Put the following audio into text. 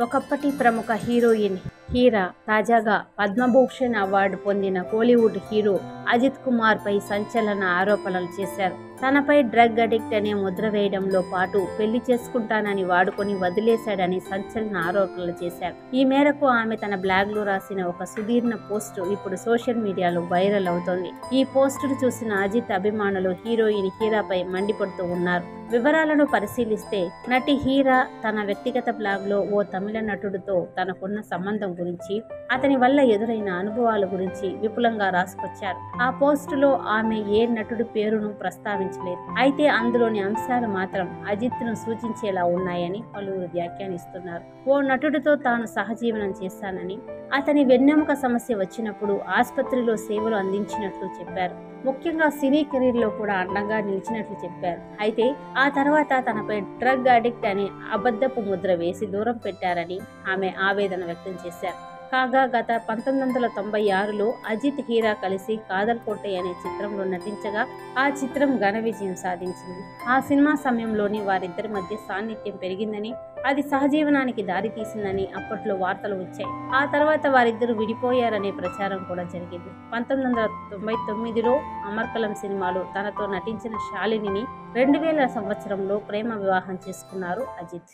ఒకప్పటి ప్రముఖ హీరోయిన్ హీరా తాజాగా పద్మభూషణ్ అవార్డు పొందిన కోలీవుడ్ హీరో అజిత్ కుమార్ పై సంచలన ఆరోపణలు చేశారు. తనపై డ్రగ్ అడిక్ట్ అనే ముద్ర వేయడంలో పాటు పెళ్లి చేసుకుంటానని వాడుకొని వదిలేశాడని సంచలన ఆరోపణలు చేశారు. ఈ మేరకు ఆమె తన బ్లాగ్ లో రాసిన ఒక సుదీర్ఘ పోస్ట్ ఇప్పుడు సోషల్ మీడియాలో వైరల్ అవుతోంది. ఈ పోస్టును చూసిన అజిత్ అభిమానులు హీరోయిన్ హీరాపై మండిపడుతూ ఉన్నారు. వివరాలను పరిశీలిస్తే నటి హీరా తన వ్యక్తిగత బ్లాగ్ లో ఓ తమిళ నటుడితో తనకున్న సంబంధం గురించి, అతని వల్ల ఎదురైన అనుభవాల గురించి విపులంగా రాసుకొచ్చారు. ఆ పోస్టులో ఆమె ఏ నటుడి పేరును ప్రస్తావించలేదు. అయితే అందులోని అంశాలు మాత్రం అజిత్ ను సూచించేలా ఉన్నాయని పలువురు వ్యాఖ్యానిస్తున్నారు. ఓ నటుడితో తాను సహజీవనం చేశానని, అతని వెన్నెముక సమస్య వచ్చినప్పుడు ఆసుపత్రిలో సేవలు అందించినట్లు చెప్పారు. ముఖ్యంగా సినీ కెరీర్ లో కూడా అండగా నిలిచినట్లు చెప్పారు. అయితే ఆ తర్వాత తనపై డ్రగ్ అడిక్ట్ అనే అబద్ధపు ముద్ర వేసి దూరం పెట్టారని ఆమె ఆవేదన వ్యక్తం చేశారు. కాగా గత 1996లో అజిత్ హీరా కలిసి కాదల్ కోటై అనే చిత్రంలో నటించగా ఆ చిత్రం ఘన విజయం సాధించింది. ఆ సినిమా సమయంలోని వారిద్దరి మధ్య సాన్నిధ్యం పెరిగిందని, అది సహజీవనానికి దారితీసిందని అప్పట్లో వార్తలు వచ్చాయి. ఆ తర్వాత వారిద్దరూ విడిపోయారనే ప్రచారం కూడా జరిగింది. 1999లో అమర్కలం సినిమాలో తనతో నటించిన శాలినిని 2000 సంవత్సరంలో ప్రేమ వివాహం చేసుకున్నారు అజిత్.